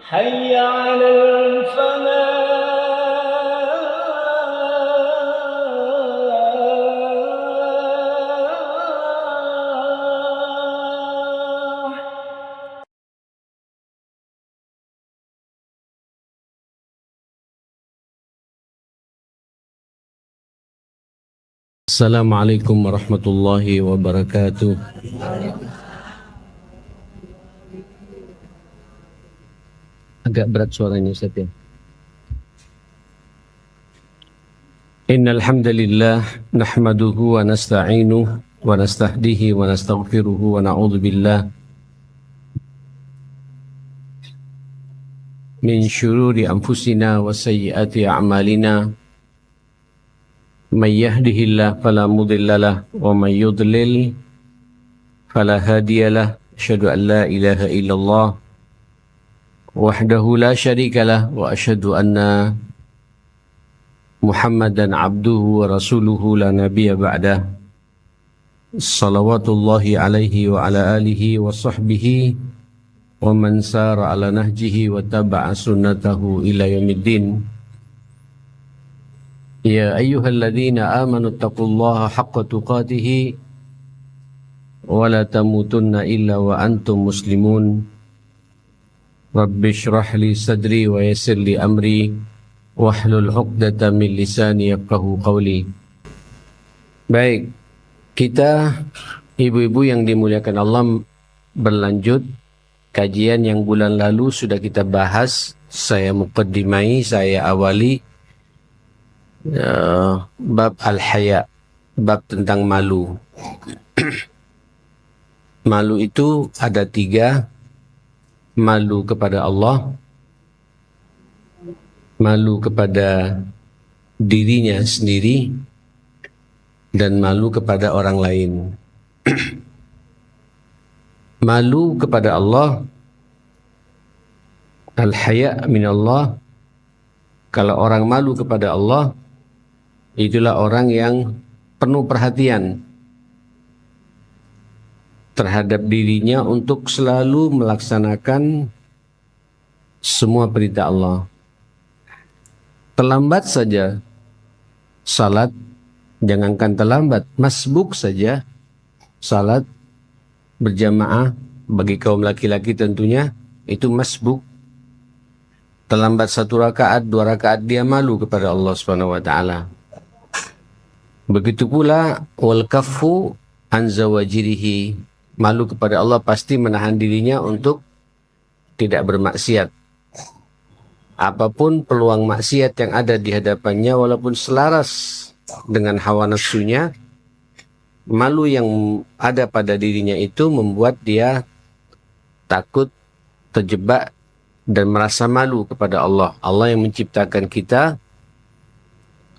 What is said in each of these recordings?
حي على الفلاح. Assalamualaikum warahmatullahi wabarakatuh. Agak berat suaranya Ustaz ya. Innal hamdalillah nahmaduhu wa nasta'inuhu wa nastahdihi wa nastaghfiruhu wa na'udzu billah min syururi anfusina wa sayyiati a'malina. May yahdihillahu fala mudhillalah wa may yudlil fala hadiyalah. Asyhadu an la ilaha illallah wahdahu la syarikalah wa asyhadu anna Muhammadan abduhu wa rasuluhu la nabiyya ba'dah. Salawatullahi alaihi wa ala alihi wa sahbihi wa man sara ala nahjihi wa taba'a sunnatahu ila yaumiddin. Ya ayyuhalladzina amanu taqullaha haqqa tuqatih wa la tamutunna illa wa antum muslimun. Rabbi shrah li sadri wa yassir li amri wahlul 'uqdatam min lisani yafqahu qawli. Baik, kita ibu-ibu yang dimuliakan Allah, berlanjut kajian yang bulan lalu sudah kita bahas. Saya muqaddimai, saya awali bab al-haya, bab tentang malu. Malu itu ada 3. Malu kepada Allah, malu kepada dirinya sendiri, dan malu kepada orang lain. Malu kepada Allah, al-haya minallah. Kalau orang malu kepada Allah, itulah orang yang penuh perhatian terhadap dirinya untuk selalu melaksanakan semua perintah Allah. Terlambat saja salat, jangankan terlambat, masbuk saja salat berjamaah bagi kaum laki-laki tentunya itu masbuk. Terlambat 1 rakaat, 2 rakaat, dia malu kepada Allah Subhanahu wa taala. Begitu pula wal kaffu an zawajirihi, malu kepada Allah pasti menahan dirinya untuk tidak bermaksiat. Apapun peluang maksiat yang ada di hadapannya, walaupun selaras dengan hawa nafsunya, malu yang ada pada dirinya itu membuat dia takut, terjebak, dan merasa malu kepada Allah. Allah yang menciptakan kita,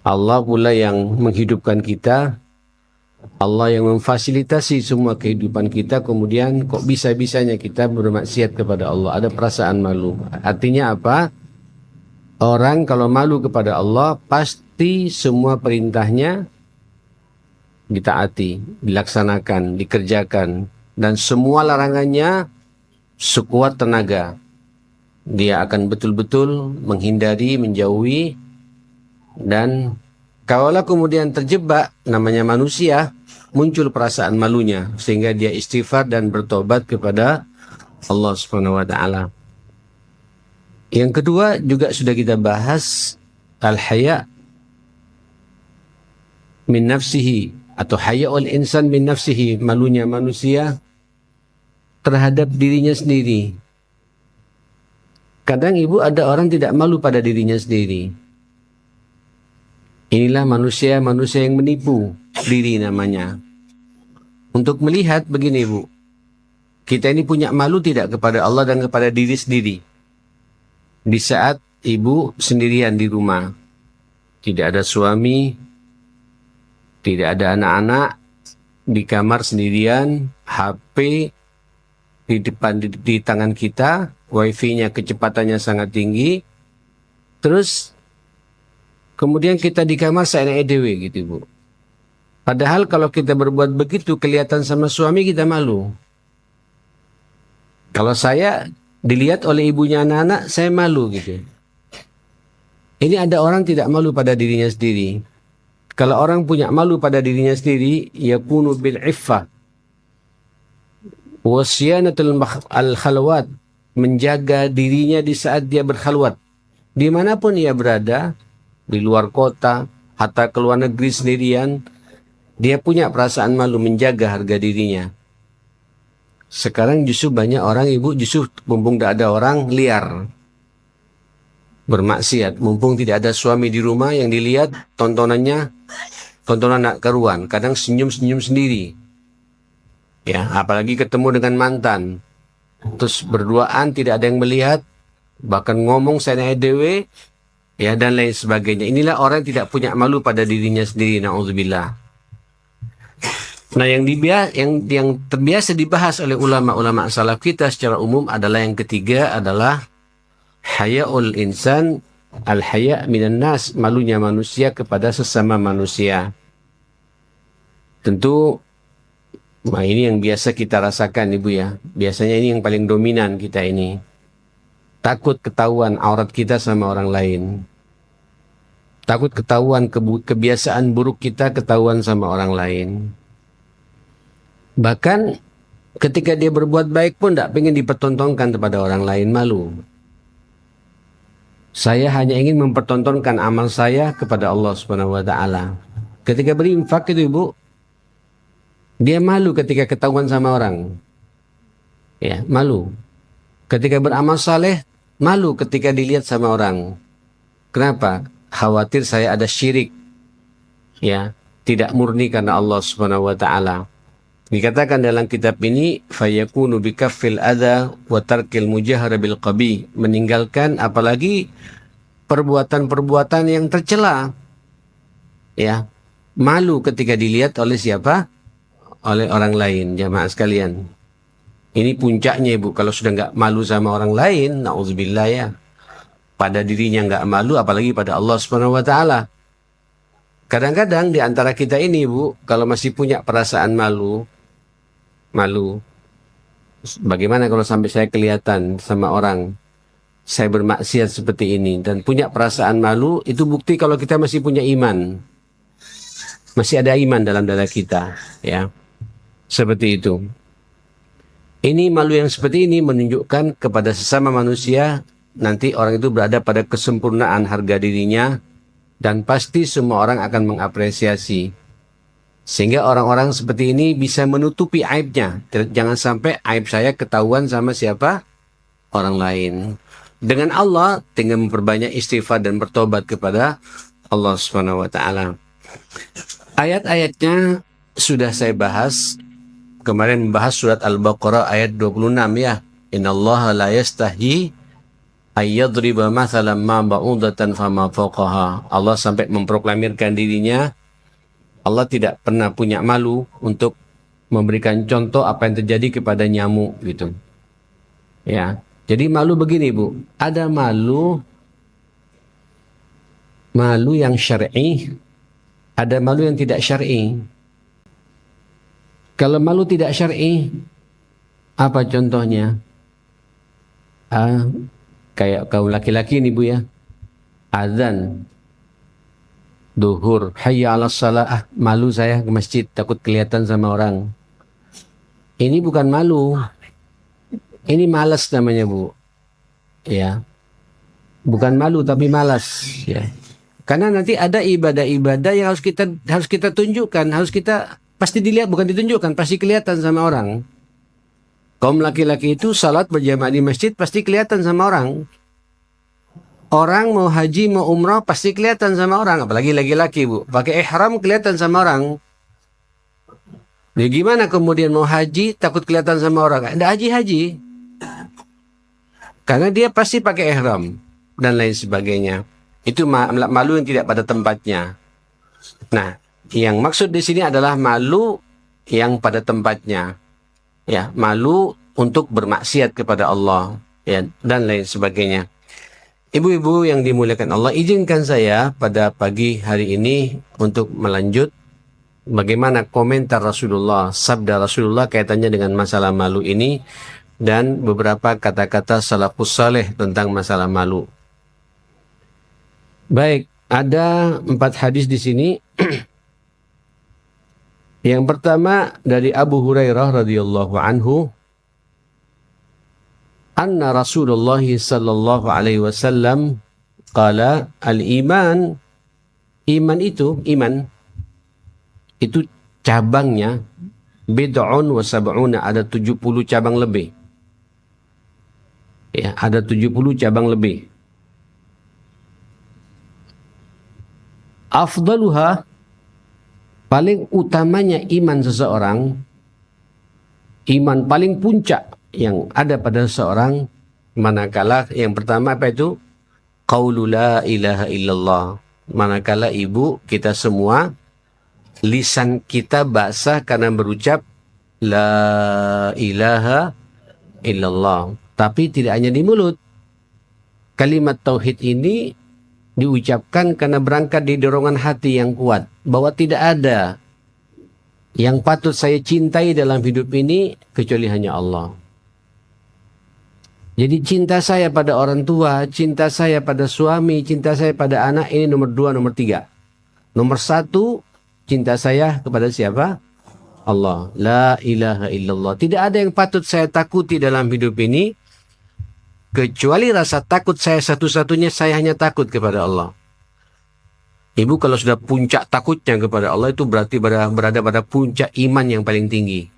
Allah pula yang menghidupkan kita, Allah yang memfasilitasi semua kehidupan kita, kemudian kok bisa-bisanya kita bermaksiat kepada Allah. Ada perasaan malu. Artinya apa? Orang kalau malu kepada Allah, pasti semua perintahnya ditaati, dilaksanakan, dikerjakan, dan semua larangannya sekuat tenaga. Dia akan betul-betul menghindari, menjauhi. Dan kalaulah kemudian terjebak, namanya manusia, muncul perasaan malunya sehingga dia istighfar dan bertobat kepada Allah Subhanahu wa taala. Yang kedua juga sudah kita bahas, al-haya min nafsihi, atau haya'ul insan min nafsihi, malunya manusia terhadap dirinya sendiri. Kadang ibu ada orang tidak malu pada dirinya sendiri. Inilah manusia yang menipu diri namanya. Untuk melihat begini ibu, kita ini punya malu tidak kepada Allah dan kepada diri sendiri. Di saat ibu sendirian di rumah, tidak ada suami, tidak ada anak-anak, di kamar sendirian, HP di depan di tangan kita, wifi-nya kecepatannya sangat tinggi, terus kemudian kita di kamar seenak dewe gitu Bu. Padahal kalau kita berbuat begitu kelihatan sama suami kita malu. Kalau saya Dilihat oleh ibunya anak-anak, saya malu gitu. Ini ada orang tidak malu pada dirinya sendiri. Kalau orang punya malu pada dirinya sendiri, yakunu bil iffah wasiyanatul al-khalwat, menjaga dirinya di saat dia berkhalwat. Dimanapun ia berada, di luar kota, hatta ke luar negeri sendirian, dia punya perasaan malu menjaga harga dirinya. Sekarang justru banyak orang, ibu, justru mumpung tidak ada orang, liar. Bermaksiat, mumpung tidak ada suami di rumah yang dilihat, tontonan nak karuan. Kadang senyum-senyum sendiri. Ya, apalagi ketemu dengan mantan. Terus berduaan, tidak ada yang melihat. Bahkan ngomong saya dewe, ya, dan lain sebagainya. Inilah orang yang tidak punya malu pada dirinya sendiri, na'udzubillah. Nah, yang terbiasa dibahas oleh ulama-ulama salaf kita secara umum adalah yang ketiga adalah haya'ul insan, al-haya' minan nas, malunya manusia kepada sesama manusia. Tentu, nah ini yang biasa kita rasakan, Ibu ya. Biasanya ini yang paling dominan kita ini. Takut ketahuan aurat kita sama orang lain. Takut ketahuan kebiasaan buruk kita ketahuan sama orang lain. Bahkan ketika dia berbuat baik pun tidak ingin dipertontonkan kepada orang lain, malu. Saya hanya ingin mempertontonkan amal saya kepada Allah Subhanahu wa taala. Ketika berinfak itu, Ibu, dia malu ketika ketahuan sama orang. Ya, malu. Ketika beramal saleh, malu ketika dilihat sama orang. Kenapa? Khawatir saya ada syirik. Ya, tidak murni karena Allah Subhanahu wa taala. Dikatakan dalam kitab ini, fayakunu bikaffil adha wa tarkil mujahara bil qabi, meninggalkan apalagi perbuatan-perbuatan yang tercela. Ya, malu ketika dilihat oleh siapa? Oleh orang lain, jamaah sekalian. Ini puncaknya, Ibu, kalau sudah nggak malu sama orang lain, na'udzubillah ya. Pada dirinya nggak malu, apalagi pada Allah Subhanahu wa taala. Kadang-kadang di antara kita ini, Ibu, kalau masih punya perasaan malu, bagaimana kalau sampai saya kelihatan sama orang saya bermaksiat seperti ini dan punya perasaan malu, itu bukti kalau kita masih punya iman, masih ada iman dalam dada kita, ya, seperti itu. Ini malu yang seperti ini menunjukkan kepada sesama manusia nanti orang itu berada pada kesempurnaan harga dirinya dan pasti semua orang akan mengapresiasi. Sehingga orang-orang seperti ini bisa menutupi aibnya. Jangan sampai aib saya ketahuan sama siapa? Orang lain. Dengan Allah, tinggal memperbanyak istighfar dan bertobat kepada Allah Subhanahu wa taala. Ayat-ayatnya sudah saya bahas. Kemarin membahas surat Al-Baqarah ayat 26 ya. Innallaha la yastahi ayyadriba mathalan ma ba'udatan fama fawqaha. Allah sampai memproklamirkan dirinya, Allah tidak pernah punya malu untuk memberikan contoh apa yang terjadi kepada nyamuk gitu. Ya. Jadi malu begini, Bu. Ada malu yang syar'i, ada malu yang tidak syar'i. Kalau malu tidak syar'i, apa contohnya? Kayak kaum laki-laki nih, Bu ya. Azan duhur, hayya 'alas shalah, malu saya ke masjid, takut kelihatan sama orang. Ini bukan malu. Ini malas namanya, Bu. Ya. Bukan malu tapi malas, ya. Karena nanti ada ibadah-ibadah yang harus kita tunjukkan, harus kita pasti dilihat, bukan ditunjukkan, pasti kelihatan sama orang. Kaum laki-laki itu salat berjamaah di masjid pasti kelihatan sama orang. Orang mau haji, mau umrah pasti kelihatan sama orang. Apalagi laki-laki, Bu. Pakai ihram kelihatan sama orang. Jadi gimana kemudian mau haji takut kelihatan sama orang? Ada haji-haji. Karena dia pasti pakai ihram. Dan lain sebagainya. Itu malu yang tidak pada tempatnya. Nah, yang maksud di sini adalah malu yang pada tempatnya. Ya, malu untuk bermaksiat kepada Allah. Ya, dan lain sebagainya. Ibu-ibu yang dimuliakan Allah, izinkan saya pada pagi hari ini untuk melanjut bagaimana komentar Rasulullah, sabda Rasulullah kaitannya dengan masalah malu ini dan beberapa kata-kata salafus saleh tentang masalah malu. Baik, ada 4 hadis di sini. Yang pertama dari Abu Hurairah radhiyallahu anhu, anna Rasulullah sallallahu alaihi wasallam qala al-iman, iman itu cabangnya bid'un wa sab'una, ada 70 cabang lebih. Ya, ada 70 cabang lebih. Afdaluha, paling utamanya iman seseorang, iman paling puncak yang ada pada seseorang, manakala yang pertama apa itu? Qaulu la ilaha illallah. Manakala ibu kita semua, lisan kita basah karena berucap la ilaha illallah. Tapi tidak hanya di mulut. Kalimat tauhid ini diucapkan karena berangkat dari dorongan hati yang kuat, bahwa tidak ada yang patut saya cintai dalam hidup ini kecuali hanya Allah. Jadi cinta saya pada orang tua, cinta saya pada suami, cinta saya pada anak, ini nomor 2, nomor 3. Nomor 1, cinta saya kepada siapa? Allah. La ilaha illallah. Tidak ada yang patut saya takuti dalam hidup ini kecuali rasa takut saya satu-satunya, saya hanya takut kepada Allah. Ibu kalau sudah puncak takutnya kepada Allah, itu berarti berada pada puncak iman yang paling tinggi.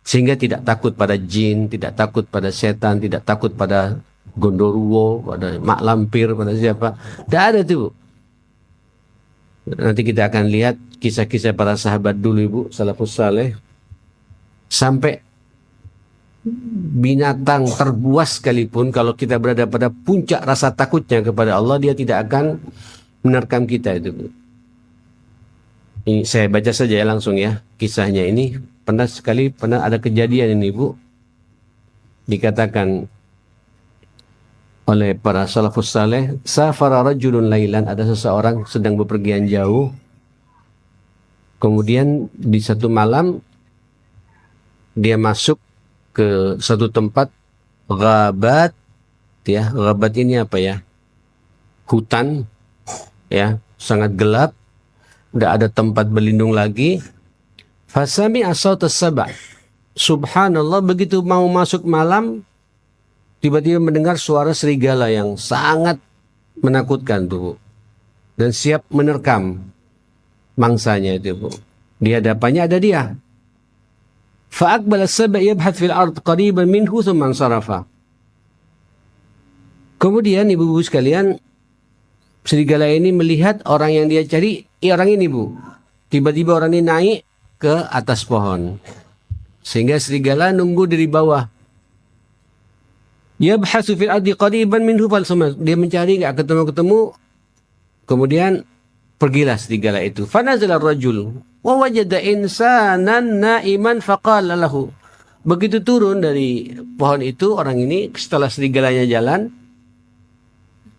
Sehingga tidak takut pada jin, tidak takut pada setan, tidak takut pada gondoruo, pada mak lampir, pada siapa. Tidak ada itu. Nanti kita akan lihat kisah-kisah para sahabat dulu, Ibu, salafus saleh. Sampai binatang terbuas sekalipun, kalau kita berada pada puncak rasa takutnya kepada Allah, dia tidak akan menerkam kita itu. Ini saya baca saja ya langsung ya kisahnya ini. Pernah ada kejadian ini, Bu. Dikatakan oleh para salafus saleh, safara rajulun lailan, ada seseorang sedang bepergian jauh. Kemudian di satu malam dia masuk ke satu tempat ghabat, ya. Ghabat ini apa ya? Hutan, ya, sangat gelap, tidak ada tempat berlindung lagi. Fasami as-sautas sab'. Subhanallah, begitu mau masuk malam, tiba-tiba mendengar suara serigala yang sangat menakutkan tuh, dan siap menerkam mangsanya itu, Bu. Di hadapannya ada dia. Fa'aqbala as-sab' yabhath fil ard qariban minhu thumma ansarafa. Kemudian ibu-ibu sekalian, serigala ini melihat orang yang dia cari, orang ini, Bu. Tiba-tiba orang ini naik ke atas pohon. Sehingga serigala nunggu dari bawah. Yabhasu fil ardi qariban minhu falsama. Dia mencari, enggak ketemu-ketemu. Kemudian pergilah serigala itu. Fanazala ar-rajul wa wajada insanan na'iman faqala lahu. Begitu turun dari pohon itu, orang ini setelah serigalanya jalan,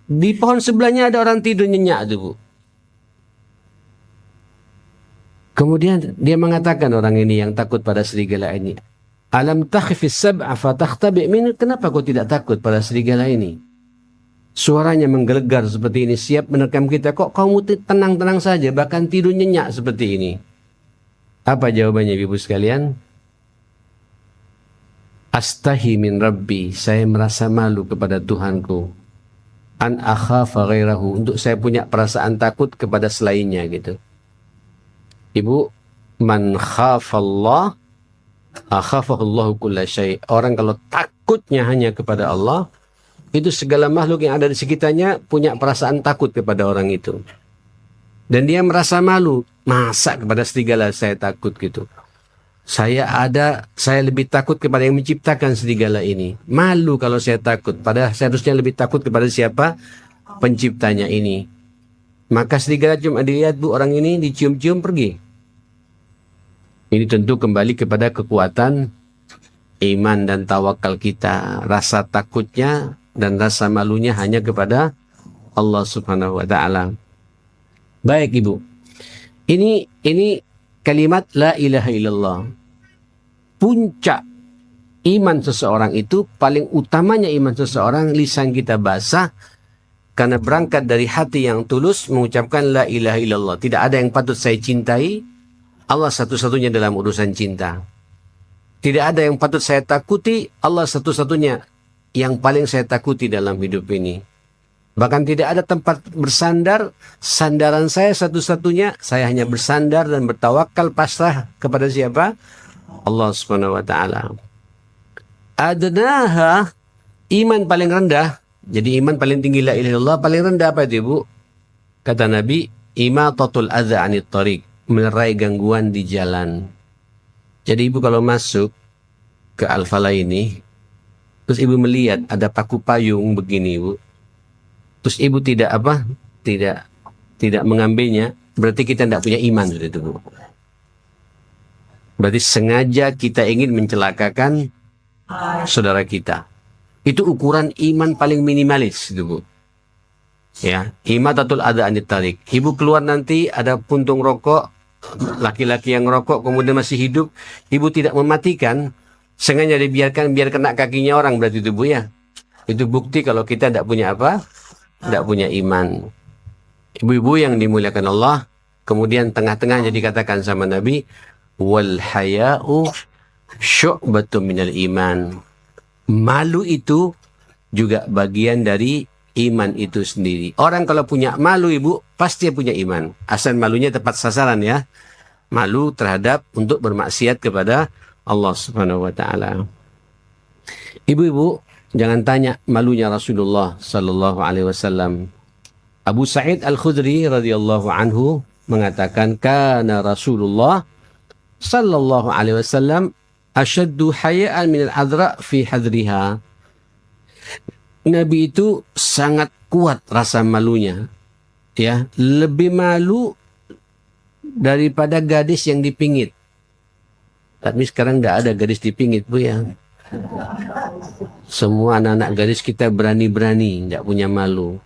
di pohon sebelahnya ada orang tidur nyenyak tuh, Bu. Kemudian dia mengatakan, orang ini yang takut pada serigala ini, alam takhifis sab'a fatakhtabi' min, kenapa kau tidak takut pada serigala ini? Suaranya menggelegar seperti ini, siap menerkam kita, kok kamu tenang-tenang saja, bahkan tidur nyenyak seperti ini? Apa jawabannya, Ibu sekalian? Astahi min Rabbi, saya merasa malu kepada Tuhanku. An akhafa ghairahu, untuk saya punya perasaan takut kepada selainnya gitu. Ibu, man khafallah akhafahullahu kulla syai'. Orang kalau takutnya hanya kepada Allah, itu segala makhluk yang ada di sekitarnya punya perasaan takut kepada orang itu. Dan dia merasa malu, masa kepada serigala saya takut gitu. Saya lebih takut kepada yang menciptakan serigala ini. Malu kalau saya takut. Padahal saya harusnya lebih takut kepada siapa? Penciptanya ini. Maka serigala cuma dilihat, Bu, orang ini dicium-cium pergi. Ini tentu kembali kepada kekuatan iman dan tawakal kita. Rasa takutnya dan rasa malunya hanya kepada Allah Subhanahu wa ta'ala. Baik, Ibu. Ini kalimat la ilaha illallah. Puncak iman seseorang itu, paling utamanya iman seseorang, lisan kita basah, karena berangkat dari hati yang tulus, mengucapkan la ilaha illallah. Tidak ada yang patut saya cintai, Allah satu-satunya dalam urusan cinta. Tidak ada yang patut saya takuti, Allah satu-satunya yang paling saya takuti dalam hidup ini. Bahkan tidak ada tempat bersandar, sandaran saya satu-satunya, saya hanya bersandar dan bertawakal pasrah kepada siapa? Allah Subhanahu wa taala. Adnaha, iman paling rendah. Jadi iman paling tinggi la ilaha illallah, paling rendah apa itu, Ibu? Kata Nabi, imatatul adza 'anit thariq, melerai gangguan di jalan. Jadi Ibu kalau masuk ke Al-Falah ini, terus Ibu melihat ada paku payung begini, Ibu. Terus Ibu tidak mengambilnya, berarti kita tidak punya iman sudah itu, Bu. Berarti sengaja kita ingin mencelakakan saudara kita. Itu ukuran iman paling minimalis itu, Bu. Ya, imatatul adza 'anit thariq. Ibu keluar nanti ada puntung rokok, laki-laki yang rokok kemudian masih hidup, Ibu tidak mematikan, sengaja dibiarkan biar kena kakinya orang, berarti itu, Bu, ya. Itu bukti kalau kita tidak punya apa? Tidak punya iman. Ibu-ibu yang dimuliakan Allah, kemudian tengah-tengahnya dikatakan sama Nabi, wal haya'u syu'batun minal iman. Malu itu juga bagian dari iman itu sendiri. Orang kalau punya malu, Ibu, pasti punya iman. Asal malunya tepat sasaran, ya. Malu terhadap untuk bermaksiat kepada Allah Subhanahu wa taala. Ibu-ibu, jangan tanya malunya Rasulullah sallallahu alaihi wasallam. Abu Sa'id Al-Khudri radhiyallahu anhu mengatakan, kana Rasulullah sallallahu alaihi wasallam asyaddu haya'an min al-adra fi hadriha. Nabi itu sangat kuat rasa malunya, ya, lebih malu daripada gadis yang dipingit. Tapi sekarang tidak ada gadis dipingit, Bu, ya. Semua anak-anak gadis kita berani-berani, tidak punya malu.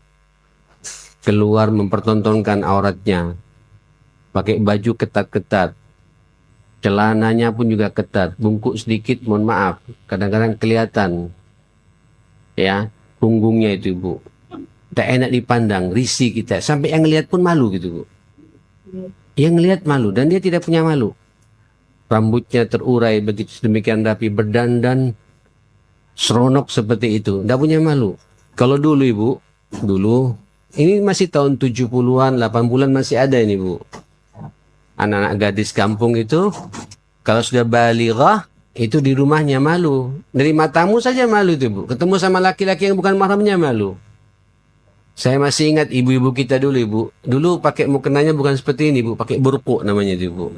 Keluar mempertontonkan auratnya. Pakai baju ketat-ketat. Celananya pun juga ketat. Bungkuk sedikit, mohon maaf. Kadang-kadang kelihatan. Ya, punggungnya itu, Bu. Tak enak dipandang, risih kita. Sampai yang ngelihat pun malu gitu, Bu. Yang ngelihat malu, dan dia tidak punya malu. Rambutnya terurai begitu demikian rapi, berdandan seronok seperti itu, tidak punya malu. Kalau dulu, Ibu, dulu ini masih tahun 70-an, 80-an masih ada ini, Bu. Anak-anak gadis kampung itu kalau sudah balighah itu di rumahnya malu. Dari matamu saja malu itu, Bu. Ketemu sama laki-laki yang bukan mahramnya malu. Saya masih ingat ibu-ibu kita dulu, Ibu. Dulu pakai mukenanya bukan seperti ini, Bu. Pakai burqu namanya itu, Bu.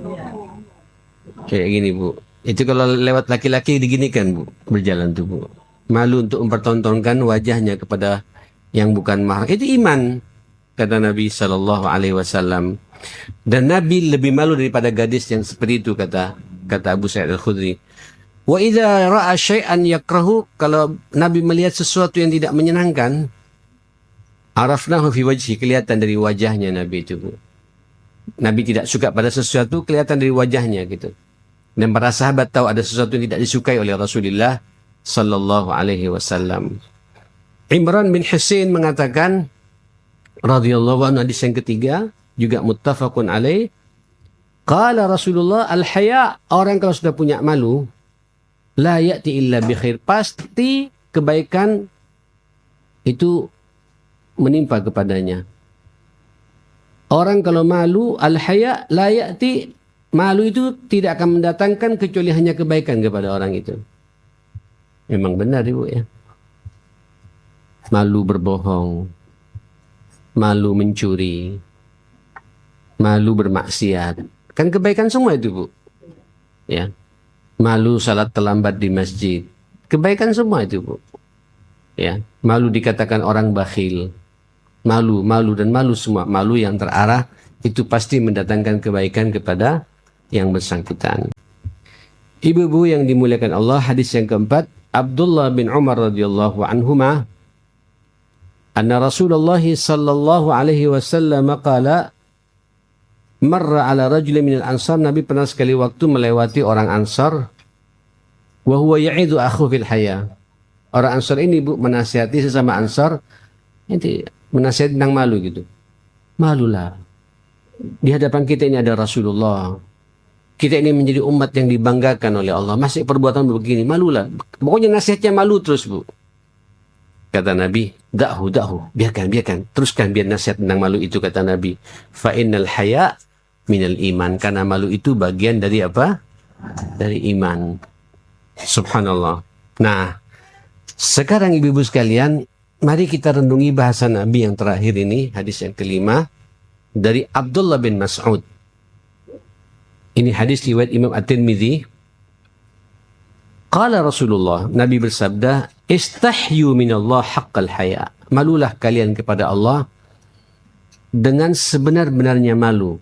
Kayak gini, Bu. Itu kalau lewat laki-laki diginikan, Bu. Berjalan tuh, Bu. Malu untuk mempertontonkan wajahnya kepada yang bukan mahram. Itu iman, kata Nabi Sallallahu Alaihi Wasallam. Dan Nabi lebih malu daripada gadis yang seperti itu, kata Abu Sa'id Al-Khudri. Wa idza ra'a syai'an yakrahu, kalau Nabi melihat sesuatu yang tidak menyenangkan, arafnahu fi wajhi, kelihatan dari wajahnya Nabi itu, Bu. Nabi tidak suka pada sesuatu, kelihatan dari wajahnya gitu. Dan para sahabat tahu ada sesuatu yang tidak disukai oleh Rasulullah sallallahu alaihi wasallam. Imran bin Husain mengatakan radhiyallahu anhu, hadis yang ketiga juga muttafaqun alaih, qala Rasulullah, al-haya, orang kalau sudah punya malu, la ya'ti illa bi khair, pasti kebaikan itu menimpa kepadanya. Orang kalau malu, al-haya la ya'ti, malu itu tidak akan mendatangkan kecuali hanya kebaikan kepada orang itu. Memang benar, Ibu, ya. Malu berbohong, malu mencuri, malu bermaksiat, kan kebaikan semua itu, Bu. Ya. Malu salat terlambat di masjid, kebaikan semua itu, Bu. Ya. Malu dikatakan orang bakhil, malu dan malu semua, malu yang terarah itu pasti mendatangkan kebaikan kepada yang bersangkutan. Ibu-ibu yang dimuliakan Allah, hadis yang keempat, Abdullah bin Umar radhiyallahu anhuma, anna Rasulullah sallallahu alaihi wasallam qala, marra ala rajulin minal ansar, Nabi pernah sekali waktu melewati orang Ansar, wa huwa ya'idhu akhu fil haya. Orang Ansar ini Bu menasihati sesama Ansar, ini menasihati tentang malu gitu. Malulah. Di hadapan kita ini ada Rasulullah. Kita ini menjadi umat yang dibanggakan oleh Allah. Masih perbuatan begini, malulah. Pokoknya nasihatnya malu terus Bu. Kata Nabi, da'hu, biarkan. Teruskan biar nasihat tentang malu itu, kata Nabi. Fa innal haya minal iman. Karena malu itu bagian dari apa? Dari iman. Subhanallah. Nah, sekarang ibu-ibu sekalian, mari kita renungi bahasa Nabi yang terakhir ini, hadis yang kelima, dari Abdullah bin Mas'ud. Ini hadis riwayat Imam At-Tirmidzi. Qala Rasulullah, Nabi bersabda, istahyu minallah haqqal haya. Malulah kalian kepada Allah dengan sebenar-benarnya malu.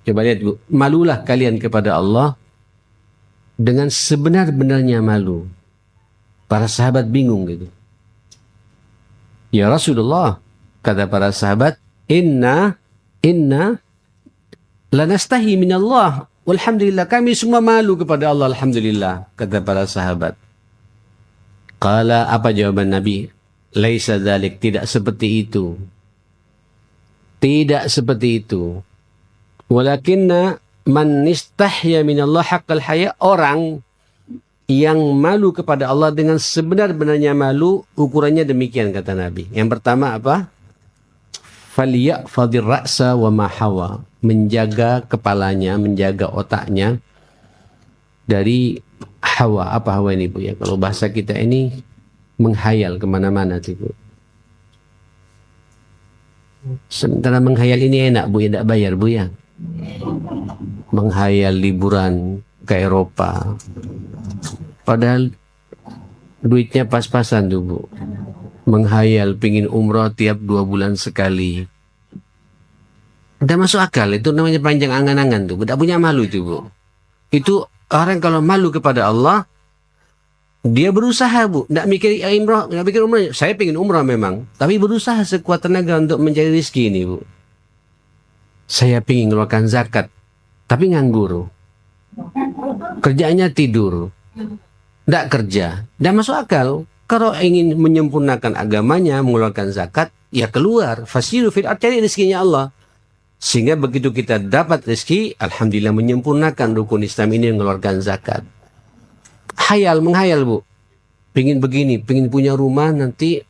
Coba lihat Bu, malulah kalian kepada Allah dengan sebenar-benarnya malu. Para sahabat bingung gitu. Ya Rasulullah, kata para sahabat, inna lanastahi minallah. Walhamdulillah, kami semua malu kepada Allah, alhamdulillah, kata para sahabat. Qala, apa jawaban Nabi? Laisa dzalik, tidak seperti itu. Tidak seperti itu. Walakinna man istahya minallah haqqal haya, orang yang malu kepada Allah dengan sebenar-benarnya malu, ukurannya demikian, kata Nabi. Yang pertama apa? Falya'fadir ra'sa wa ma hawa. Menjaga kepalanya, menjaga otaknya dari hawa. Apa hawa ini Bu ya? Kalau bahasa kita ini menghayal kemana-mana tuh Bu. Sementara menghayal ini enak Bu ya, tidak bayar Bu ya. Menghayal liburan ke Eropa. Padahal duitnya pas-pasan tuh Bu. Menghayal pingin umroh tiap 2 bulan sekali. Udah masuk akal, itu namanya panjang angan-angan tuh. Tidak punya malu itu Bu. Itu orang kalau malu kepada Allah, dia berusaha Bu. Tidak mikir umroh, tidak mikir umroh. Saya pingin umroh memang, tapi berusaha sekuat tenaga untuk mencari rezeki ini Bu. Saya pingin mengeluarkan zakat, tapi nganggur. Kerjanya tidur. Tidak kerja. Tidak masuk akal. Kalau ingin menyempurnakan agamanya, mengeluarkan zakat, ya keluar. Fasiru fil ardh, cari rezekinya Allah. Sehingga begitu kita dapat rezeki, alhamdulillah menyempurnakan rukun Islam ini mengeluarkan zakat. Hayal, menghayal Bu. Pingin begini, pingin punya rumah nanti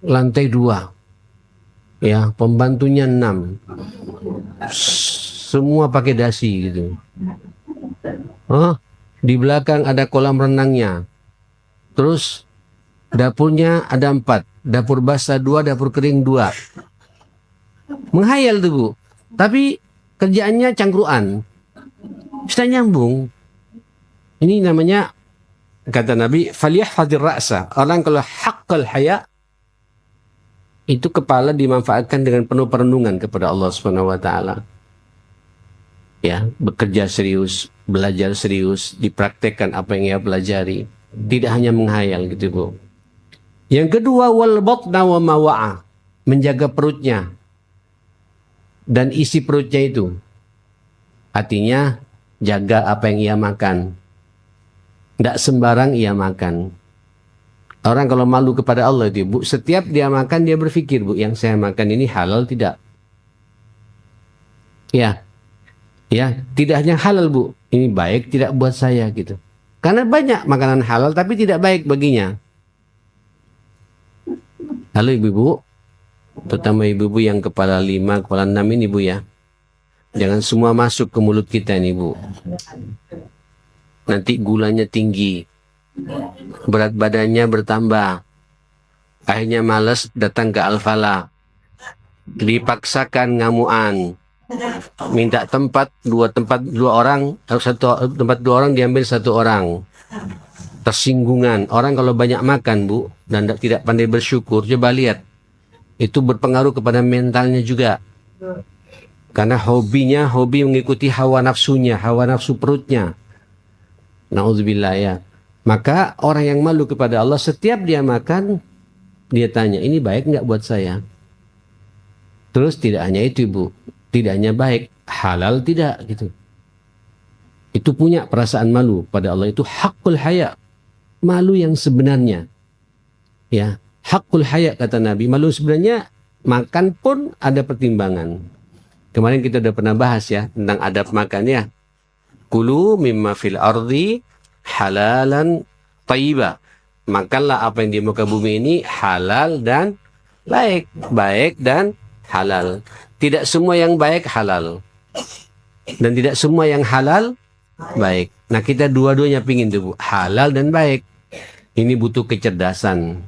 lantai 2. Ya, pembantunya 6. Semua pakai dasi gitu. Di belakang ada kolam renangnya. Terus dapurnya ada 4. Dapur basah 2, dapur kering 2. Menghayal tuh Bu. Tapi kerjaannya cangkruan. Sudah nyambung. Ini namanya, kata Nabi, falyahfadir ra'sa. Orang kalau haqqal haya, itu kepala dimanfaatkan dengan penuh perenungan kepada Allah Subhanahu wa taala. Ya, bekerja serius, belajar serius, dipraktekkan apa yang ia pelajari. Tidak hanya menghayal gitu Bu. Yang kedua, wal batna wa ma wa'a. Menjaga perutnya dan isi perutnya itu. Artinya jaga apa yang ia makan. Tidak sembarang ia makan. Orang kalau malu kepada Allah itu Bu, setiap dia makan dia berpikir Bu, yang saya makan ini halal tidak? Ya, tidak hanya halal Bu, ini baik tidak buat saya gitu. Karena banyak makanan halal tapi tidak baik baginya. Halo ibu-ibu, terutama ibu-ibu yang kepala 5, kepala 6 ini Bu ya. Jangan semua masuk ke mulut kita nih Bu. Nanti gulanya tinggi, berat badannya bertambah, akhirnya malas datang ke Al-Falah, dipaksakan ngamuan, minta tempat dua orang, harus tempat 2 orang diambil 1 orang. Tersinggungan. Orang kalau banyak makan Bu dan tidak pandai bersyukur, coba lihat, itu berpengaruh kepada mentalnya juga. Karena hobi mengikuti hawa nafsunya, hawa nafsu perutnya. Na'udzubillah ya. Maka orang yang malu kepada Allah, setiap dia makan, dia tanya, ini baik nggak buat saya? Terus tidak hanya itu Bu, tidak hanya baik, halal tidak gitu. itu punya perasaan malu pada Allah, itu hakul haya, malu yang sebenarnya. Ya, hakul haya kata Nabi, malu sebenarnya. Makan pun ada pertimbangan. Kemarin kita udah pernah bahas ya tentang adab makan ya. Kulu mimma fil ardi halalan thayyiba. Makanlah apa yang di muka bumi ini halal dan baik. Baik dan halal. Tidak semua yang baik halal. Dan tidak semua yang halal baik. Nah, kita dua-duanya pingin tuh, Bu. Halal dan baik. Ini butuh kecerdasan.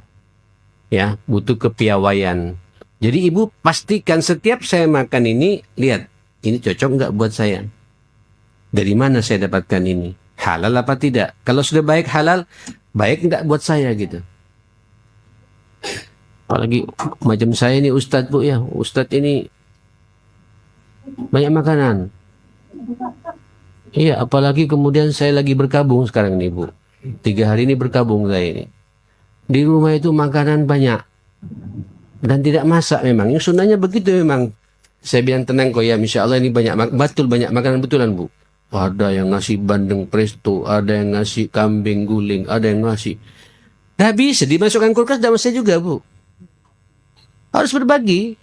Ya, butuh kepiawaian. Jadi ibu pastikan setiap saya makan ini, lihat, ini cocok nggak buat saya? Dari mana saya dapatkan ini? Halal apa tidak? Kalau sudah baik halal, baik nggak buat saya gitu. Apalagi macam saya ini Ustadz, Bu ya. Ustadz ini banyak makanan. Iya, apalagi kemudian saya lagi berkabung sekarang nih, Bu. 3 hari ini berkabung saya ini. Di rumah itu makanan banyak. Dan tidak masak memang. Yang sunnahnya begitu memang. Saya bilang tenang kok ya, insya Allah ini banyak makanan betulan, Bu. Ada yang ngasih bandeng presto, ada yang ngasih kambing guling, ada yang ngasih. Dah bisa dimasukkan kulkas, dah masih juga, Bu. Harus berbagi.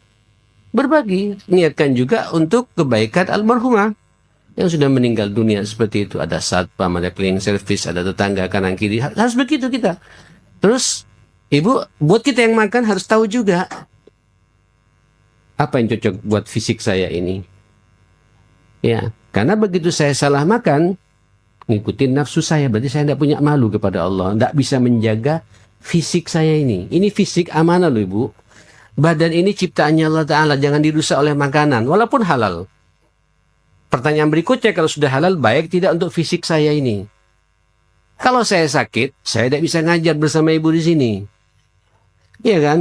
Berbagi. Niatkan juga untuk kebaikan almarhumah yang sudah meninggal dunia seperti itu. Ada satpam, ada cleaning service, ada tetangga kanan kiri. Harus begitu kita. Terus ibu, buat kita yang makan harus tahu juga apa yang cocok buat fisik saya ini. Ya, karena begitu saya salah makan, ngikutin nafsu saya, berarti saya tidak punya malu kepada Allah. Tidak bisa menjaga fisik saya ini. Ini fisik amanah loh, Ibu. Badan ini ciptaannya Allah Ta'ala, jangan dirusak oleh makanan, walaupun halal. Pertanyaan berikutnya, kalau sudah halal, baik tidak untuk fisik saya ini? Kalau saya sakit, saya tidak bisa ngajar bersama ibu di sini. Iya kan?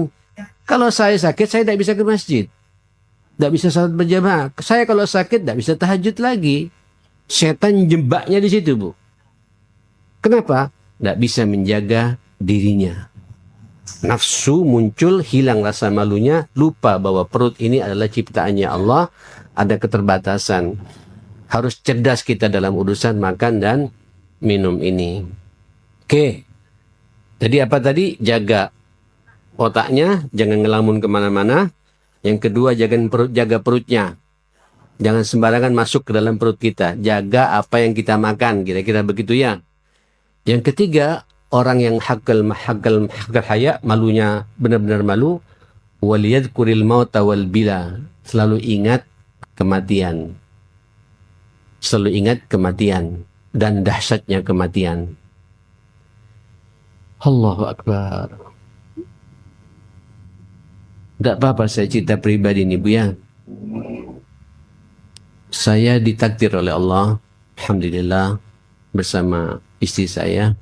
Kalau saya sakit, saya tidak bisa ke masjid. Tidak bisa salat berjamaah. Saya kalau sakit, tidak bisa tahajud lagi. Setan jebaknya di situ, Bu. Kenapa? Tidak bisa menjaga dirinya. Nafsu muncul, hilang rasa malunya, lupa bahwa perut ini adalah ciptaannya Allah, ada keterbatasan. Harus cerdas kita dalam urusan makan dan minum ini. Oke. Jadi apa tadi? Jaga otaknya, jangan ngelamun kemana-mana. Yang kedua, jaga perutnya. Jangan sembarangan masuk ke dalam perut kita. Jaga apa yang kita makan, kira-kira begitu ya. Yang ketiga, orang yang hakal haya, malunya benar-benar malu, waliyadkuril mauta wal bila. Selalu ingat kematian. Selalu ingat kematian dan dahsyatnya kematian. Allahu Akbar. Tidak apa-apa saya cerita pribadi ini, Bu ya. Saya ditakdir oleh Allah, alhamdulillah, bersama istri saya.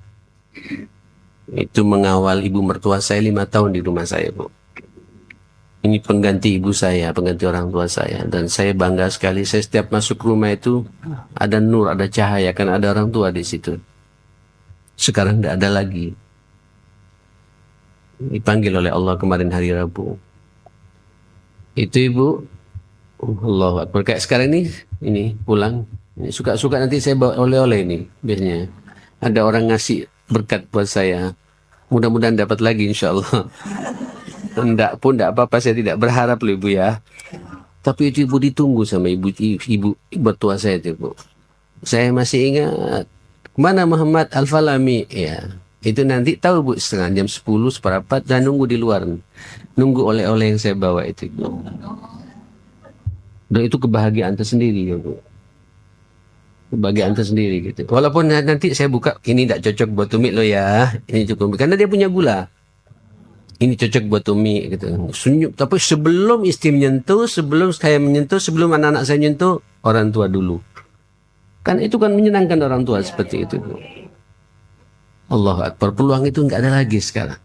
Itu mengawal ibu mertua saya 5 tahun di rumah saya, Bu. Ini pengganti ibu saya, pengganti orang tua saya. Dan saya bangga sekali, saya setiap masuk rumah itu ada nur, ada cahaya, karena ada orang tua di situ. Sekarang tidak ada lagi. Dipanggil oleh Allah kemarin hari Rabu. Itu ibu, Allah Akbar. Kayak sekarang ini pulang. Ini suka-suka nanti saya bawa oleh-oleh ini biasanya. Ada orang ngasih berkat buat saya. Mudah-mudahan dapat lagi insya Allah. Enggak pun enggak apa-apa, saya tidak berharap loh ibu ya. Tapi itu ibu ditunggu sama ibu tua saya itu, Bu. Saya masih ingat. Mana Muhammad Al-Falami? Ya. Itu nanti tahu, Bu, setengah jam 10, seperempat, dan nunggu di luar. Nunggu oleh-oleh yang saya bawa itu. Dan itu kebahagiaan tersendiri, ya, Bu. Kebahagiaan tersendiri gitu. Walaupun nanti saya buka, ini tidak cocok buat Umi lo ya. Ini cukup, karena dia punya gula. Ini cocok buat Umi gitu. Senyum. Tapi sebelum istri menyentuh, sebelum saya menyentuh, sebelum anak-anak saya menyentuh, orang tua dulu. Kan itu kan menyenangkan orang tua seperti itu, Bu. Allahu Akbar, peluang itu enggak ada lagi sekarang.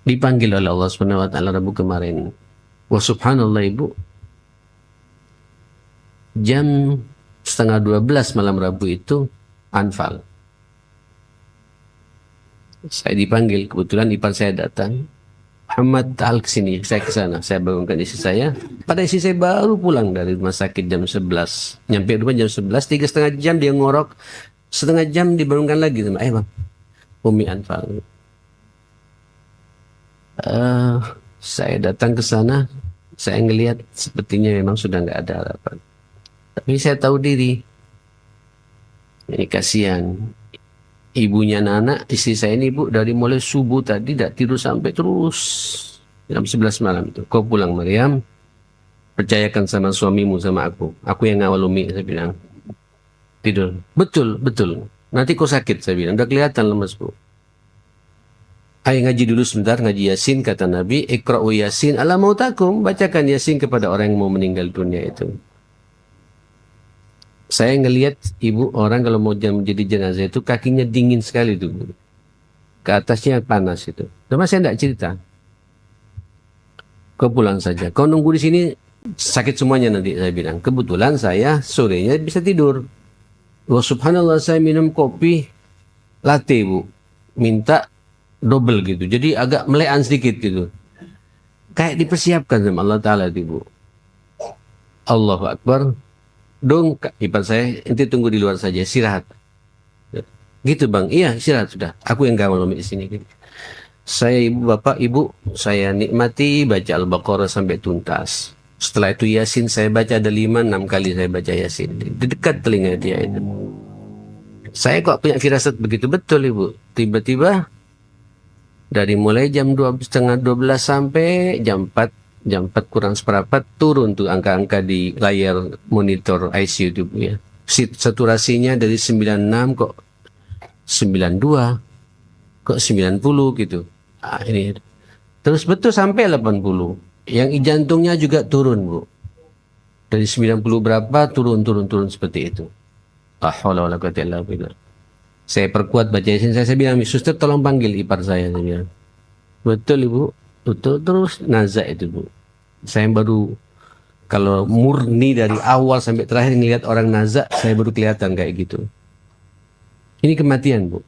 Dipanggil oleh Allah Subhanahu wa taala Rabu kemarin. Wah subhanallah, Ibu. Jam setengah 12 malam Rabu itu Anfal. Saya dipanggil, kebetulan ipar saya datang. Muhammad al kesini, saya ke sana, saya bangunkan istri saya. Pada istri saya baru pulang dari rumah sakit jam 11. Nyampe rumah jam 11, 3,5 jam dia ngorok, setengah jam dibangunkan lagi sama, bang, Umi Anfal. Saya datang ke sana, saya ngelihat sepertinya memang sudah nggak ada harapan. Tapi saya tahu diri, ini kasihan. Ibunya anak, istri saya ini bu, dari mulai subuh tadi tidak tidur sampai terus jam 11 malam itu. Kau pulang Maryam, percayakan sama suamimu sama aku yang ngawal Umi, saya bilang. Tidur, betul, nanti kau sakit, saya bilang, udah kelihatan lemas bu. Ayo ngaji dulu sebentar, ngaji Yasin, kata Nabi, Iqra'u Yasin ala mautakum, bacakan Yasin kepada orang yang mau meninggal dunia itu. Saya ngelihat ibu orang kalau mau menjadi jenazah itu kakinya dingin sekali tuh. Ke atasnya panas itu. Cuma saya tidak cerita. Kau pulang saja. Kau nunggu di sini sakit semuanya nanti, saya bilang. Kebetulan saya sorenya bisa tidur. Wah subhanallah, saya minum kopi latte bu. Minta double gitu. Jadi agak melean sedikit gitu. Kayak dipersiapkan sama Allah Ta'ala itu bu. Allahu Akbar. Dong, ipar saya, ente tunggu di luar saja, istirahat. Gitu bang, iya istirahat sudah. Aku yang gawal di sini. Saya ibu, bapak, ibu, saya nikmati baca Al-Baqarah sampai tuntas. Setelah itu Yasin saya baca ada 5-6 kali saya baca Yasin. Di dekat telinga dia itu. Saya kok punya firasat begitu betul ibu. Tiba-tiba dari mulai jam 11:30 sampai jam 4 kurang seperempat turun tuh angka-angka di layar monitor ICU itu ya. Saturasinya dari 96 kok 92 kok 90 gitu. Ini terus betul sampai 80. Yang jantungnya juga turun bu. Dari 90 berapa turun seperti itu. La haula wala quwwata illa billah. Saya perkuat baca Yasin, saya bilang, suster tolong panggil ipar saya bilang. Betul ibu, betul terus nazak itu bu. Saya baru kalau murni dari awal sampai terakhir ngelihat orang nazak, saya baru kelihatan kayak gitu. Ini kematian bu.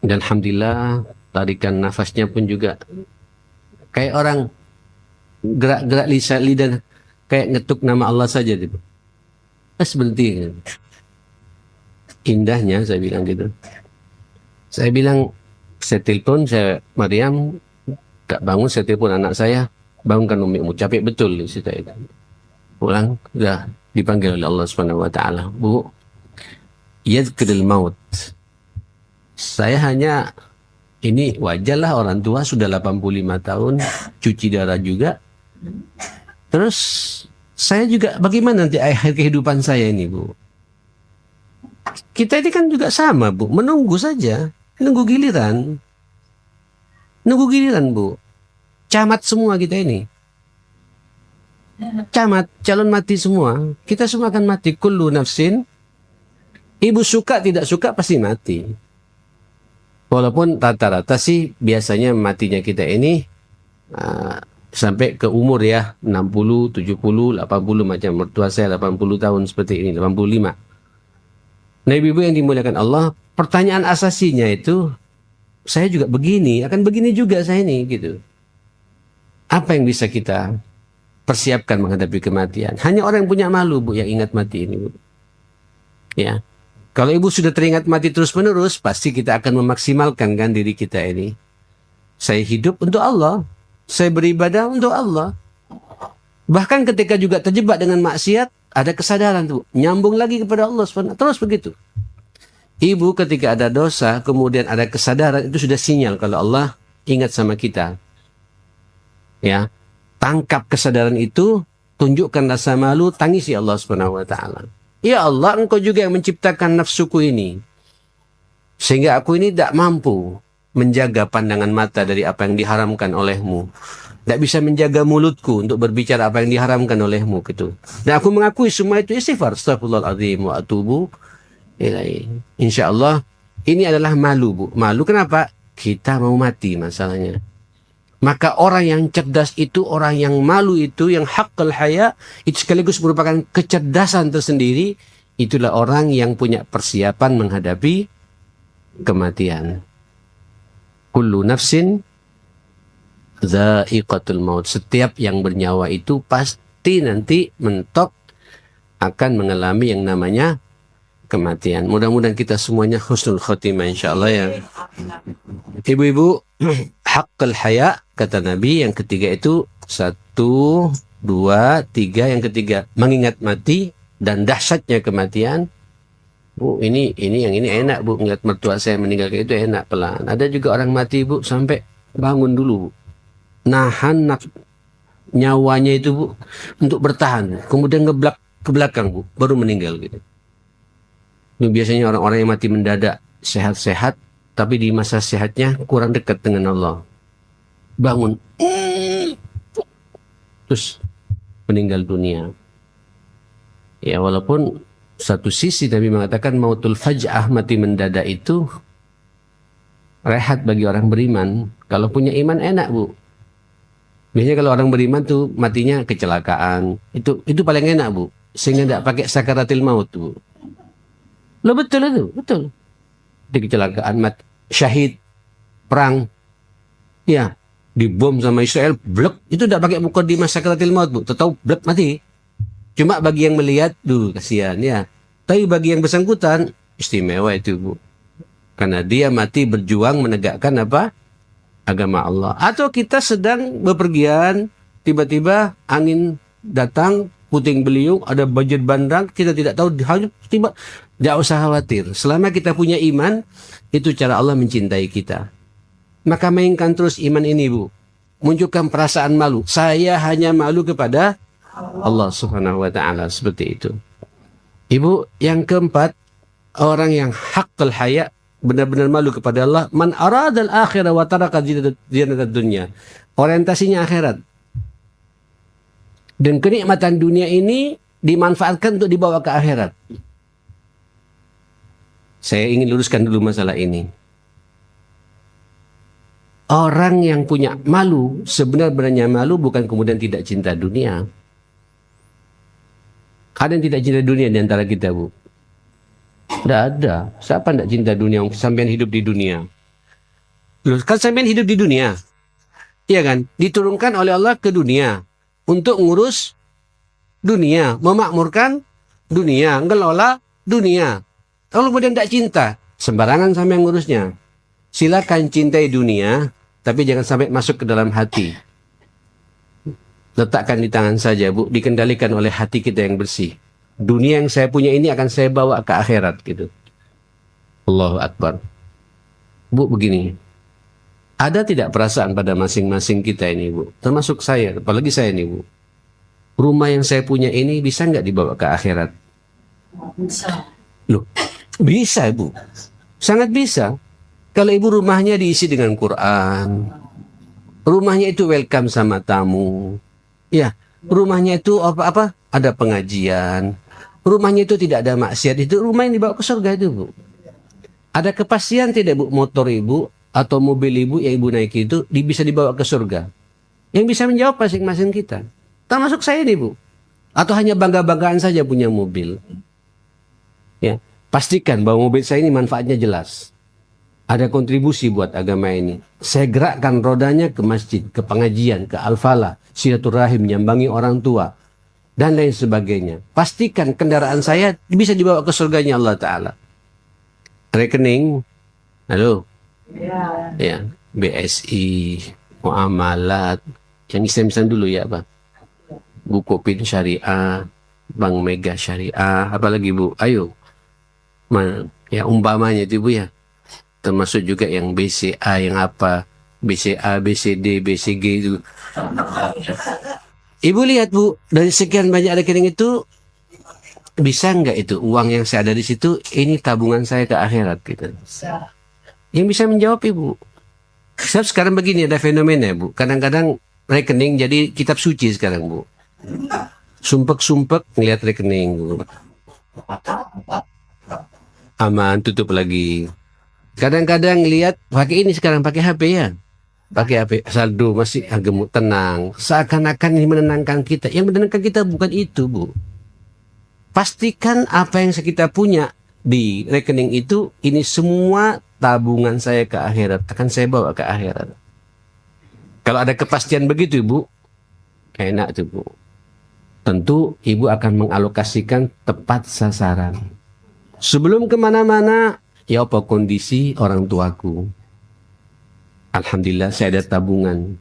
Dan alhamdulillah tarikan nafasnya pun juga kayak orang gerak-gerak lidah kayak ngetuk nama Allah saja gitu. Berhenti. Indahnya saya bilang gitu. Saya bilang, saya telepon, saya Maryam tak bangun, saya telepon anak saya, bangunkan umimu, capek betul cerita itu. Pulang, sudah dipanggil oleh Allah Subhanahu wa taala. Bu, yadhkurul maut. Saya hanya ini wajarlah orang tua sudah 85 tahun, cuci darah juga. Terus saya juga bagaimana nanti akhir kehidupan saya ini, Bu? Kita ini kan juga sama, Bu, menunggu saja, nunggu giliran. Nunggu giliran, Bu. Camat semua kita ini. Camat, calon mati semua. Kita semua akan mati. Kullu nafsin. Ibu suka tidak suka pasti mati. Walaupun rata-rata sih biasanya matinya kita ini sampai ke umur ya 60, 70, 80 macam mertua saya 80 tahun seperti ini, 85. Nah ibu-ibu yang dimuliakan Allah, pertanyaan asasinya itu saya juga begini, akan begini juga saya ini gitu. Apa yang bisa kita persiapkan menghadapi kematian? Hanya orang yang punya malu Bu yang ingat mati ini Bu. Ya. Kalau ibu sudah teringat mati terus-menerus, pasti kita akan memaksimalkan kan diri kita ini. Saya hidup untuk Allah. Saya beribadah untuk Allah. Bahkan ketika juga terjebak dengan maksiat, ada kesadaran tuh. Nyambung lagi kepada Allah. Terus begitu. Ibu ketika ada dosa, kemudian ada kesadaran, itu sudah sinyal kalau Allah ingat sama kita. Ya, tangkap kesadaran itu, tunjukkan rasa malu, tangisi Allah Subhanahu wa taala. Ya Allah, Engkau juga yang menciptakan nafsuku ini. Sehingga aku ini tidak mampu menjaga pandangan mata dari apa yang diharamkan olehmu. Tidak bisa menjaga mulutku untuk berbicara apa yang diharamkan olehmu. Gitu. Dan aku mengakui semua itu istighfar. Astaghfirullahaladzim wa atubu ilaihi. Insya Allah, ini adalah malu Bu. Malu kenapa? Kita mau mati masalahnya. Maka orang yang cerdas itu, orang yang malu itu, yang haqqal haya, itu sekaligus merupakan kecerdasan tersendiri. Itulah orang yang punya persiapan menghadapi kematian. Kullu nafsin Za'iqatul maut. Setiap yang bernyawa itu pasti nanti mentok akan mengalami yang namanya kematian. Mudah-mudahan kita semuanya husnul khotimah insyaallah ya. Ibu-ibu, haqqul haya kata Nabi yang ketiga itu 1, 2, 3. Yang ketiga mengingat mati dan dahsyatnya kematian. Bu, ini yang ini enak bu, ngeliat mertua saya meninggal kayak itu enak pelan. Ada juga orang mati bu sampai bangun dulu, nahan nyawanya itu bu untuk bertahan, kemudian ngeblak ke belakang bu, baru meninggal gitu. Ini biasanya orang-orang yang mati mendadak, sehat-sehat, tapi di masa sehatnya kurang dekat dengan Allah. Bangun, terus meninggal dunia. Ya walaupun satu sisi Nabi mengatakan mautul faj'ah, mati mendadak itu rehat bagi orang beriman. Kalau punya iman enak bu. Biasanya kalau orang beriman tuh matinya kecelakaan. Itu paling enak bu. Sehingga tidak pakai sakaratil maut bu. Lo betul itu, betul. Di kecelakaan syahid perang. Ya, dibom sama Israel, blek. Itu tidak pakai mukadimah sakaratil maut bu. Tahu blek mati. Cuma bagi yang melihat, kasihan ya. Tapi bagi yang bersangkutan, istimewa itu bu. Karena dia mati berjuang menegakkan apa? Agama Allah. Atau kita sedang bepergian, tiba-tiba angin datang, puting beliung, ada banjir bandang, kita tidak tahu, tiba, tidak usah khawatir. Selama kita punya iman, itu cara Allah mencintai kita. Maka mainkan terus iman ini bu. Munculkan perasaan malu. Saya hanya malu kepada Allah subhanahu wa ta'ala. Seperti itu. Ibu, yang keempat, orang yang haqqul haya, benar-benar malu kepada Allah. Man aradal akhirah wa taraka zinatad dunya. Orientasinya akhirat. Dan kenikmatan dunia ini dimanfaatkan untuk dibawa ke akhirat. Saya ingin luruskan dulu masalah ini. Orang yang punya malu, sebenarnya malu bukan kemudian tidak cinta dunia. Ada yang tidak cinta dunia di antara kita, bu? Tidak ada. Siapa tidak cinta dunia? Sampean hidup di dunia. Kan sampean hidup di dunia. Iya kan? Diturunkan oleh Allah ke dunia. Untuk ngurus dunia. Memakmurkan dunia. Ngelola dunia. Kalau kemudian tidak cinta, sembarangan sampean ngurusnya. Silakan cintai dunia, tapi jangan sampai masuk ke dalam hati. Letakkan di tangan saja, bu. Dikendalikan oleh hati kita yang bersih. Dunia yang saya punya ini akan saya bawa ke akhirat gitu. Allahu Akbar. Bu, begini. Ada tidak perasaan pada masing-masing kita ini, bu? Termasuk saya, apalagi saya ini, bu. Rumah yang saya punya ini bisa nggak dibawa ke akhirat? Bisa. Loh, bisa, bu. Sangat bisa. Kalau ibu rumahnya diisi dengan Quran. Rumahnya itu welcome sama tamu. Ya, rumahnya itu apa-apa? Ada pengajian. Rumahnya itu tidak ada maksiat. Itu rumah yang dibawa ke surga itu, bu. Ada kepastian tidak, bu? Motor ibu atau mobil ibu yang ibu naiki itu bisa dibawa ke surga. Yang bisa menjawab masing-masing kita. Termasuk saya nih, bu. Atau hanya bangga-banggaan saja punya mobil. Ya, pastikan bahwa mobil saya ini manfaatnya jelas. Ada kontribusi buat agama ini. Saya gerakkan rodanya ke masjid, ke pengajian, ke al-falah, silaturahim, nyambangi orang tua, dan lain sebagainya. Pastikan kendaraan saya bisa dibawa ke surganya Allah Ta'ala. Rekening, halo? Ya, BSI, muamalat, yang Islam dulu ya, Pak. Bukopin Syariah, Bank Mega Syariah, apalagi bu? Ayo, ya umpamanya itu bu ya. Termasuk juga yang BCA, yang apa, BCA, BCD, BCG itu. Ibu lihat bu, dari sekian banyak rekening itu, bisa nggak itu uang yang saya ada di situ, ini tabungan saya ke akhirat gitu. Bisa. Yang bisa menjawab ibu. Sebab sekarang begini, ada fenomena bu. Kadang-kadang rekening jadi kitab suci sekarang bu. Sumpek-sumpek ngeliat rekening bu. Aman, tutup lagi. Kadang-kadang lihat pakai ini sekarang, pakai HP ya. Pakai HP saldo masih gemuk, tenang. Seakan-akan ini menenangkan kita. Yang menenangkan kita bukan itu, bu. Pastikan apa yang kita punya di rekening itu, ini semua tabungan saya ke akhirat. Akan saya bawa ke akhirat. Kalau ada kepastian begitu Ibu, enak tuh Bu. Tentu Ibu akan mengalokasikan tepat sasaran. Sebelum kemana-mana, ya apa kondisi orang tuaku? Alhamdulillah saya ada tabungan.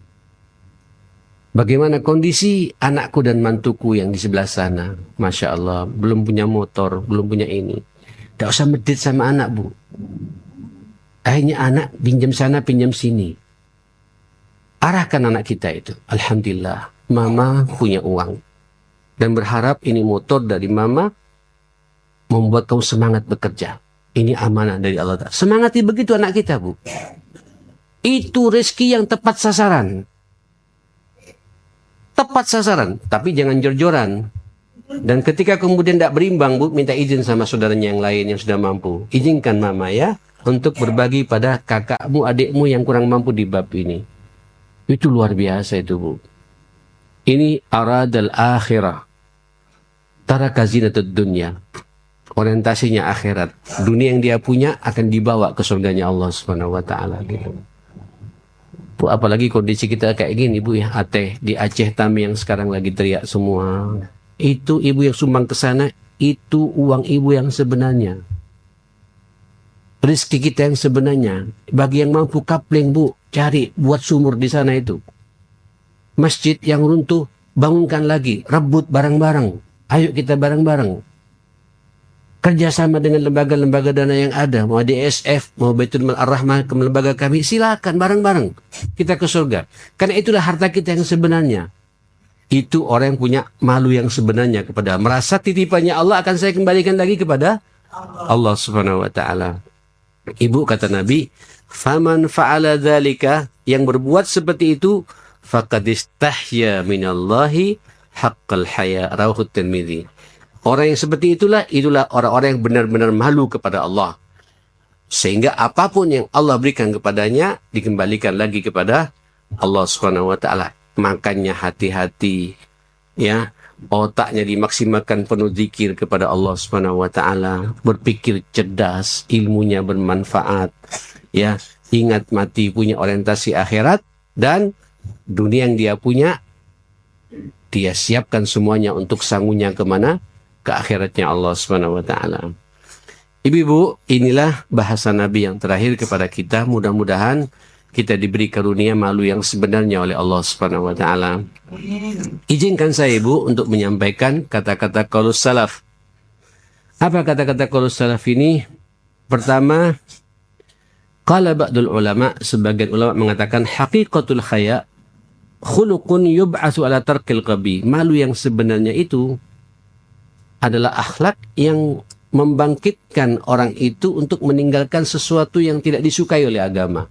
Bagaimana kondisi anakku dan mantuku yang di sebelah sana? Masya Allah, belum punya motor, belum punya ini. Tidak usah medit sama anak Bu. Akhirnya anak pinjam sana, pinjam sini. Arahkan anak kita itu. Alhamdulillah, mama punya uang. Dan berharap ini motor dari mama membuat kau semangat bekerja. Ini amanah dari Allah Ta'ala. Semangati begitu anak kita Bu. Itu rezeki yang tepat sasaran. Tepat sasaran, tapi jangan jor-joran. Dan ketika kemudian tidak berimbang Bu, minta izin sama saudaranya yang lain yang sudah mampu. Izinkan mama ya, untuk berbagi pada kakakmu, adikmu yang kurang mampu di bab ini. Itu luar biasa itu Bu. Ini aradal akhirah. Taraka zinatud dunya. Orientasinya akhirat. Dunia yang dia punya akan dibawa ke surganya Allah Subhanahu wa taala gitu. Bu, apalagi kondisi kita kayak gini Bu ya, Ateh di Aceh Tami yang sekarang lagi teriak semua. Itu ibu yang sumbang ke sana, itu uang ibu yang sebenarnya. Rezeki kita yang sebenarnya. Bagi yang mampu kapling Bu, cari buat sumur di sana itu. Masjid yang runtuh, bangunkan lagi, rebut barang-barang. Ayo kita bareng-bareng. Kerjasama dengan lembaga-lembaga dana yang ada, mau DSF, mau Baitul Mal Ar-Rahmah, ke lembaga kami, silakan bareng-bareng. Kita ke surga. Karena itulah harta kita yang sebenarnya. Itu orang yang punya malu yang sebenarnya kepada merasa titipannya Allah akan saya kembalikan lagi kepada Allah Subhanahu wa taala. Ibu kata Nabi, "Faman fa'ala dzalika," yang berbuat seperti itu, faqad istahya minallahi haqqal haya, rawahu Tirmidzi. Orang yang seperti itulah orang-orang yang benar-benar malu kepada Allah. Sehingga apapun yang Allah berikan kepadanya dikembalikan lagi kepada Allah Subhanahu wa taala. Makanya hati-hati ya, otaknya dimaksimalkan penuh zikir kepada Allah Subhanahu wa taala, berpikir cerdas, ilmunya bermanfaat. Ya, ingat mati punya orientasi akhirat dan dunia yang dia punya dia siapkan semuanya untuk sangunya kemana? Ke akhiratnya Allah Subhanahu wa taala. Ibu-ibu, inilah bahasa Nabi yang terakhir kepada kita. Mudah-mudahan kita diberi karunia malu yang sebenarnya oleh Allah Subhanahu wa taala. Izinkan saya Ibu untuk menyampaikan kata-kata qaulus salaf. Apa kata-kata qaulus salaf ini? Pertama, qala ba'dul ulama, sebagian ulama mengatakan haqiqatul khaya khuluqun yub'atsu ala tarkil qabi. Malu yang sebenarnya itu adalah akhlak yang membangkitkan orang itu untuk meninggalkan sesuatu yang tidak disukai oleh agama.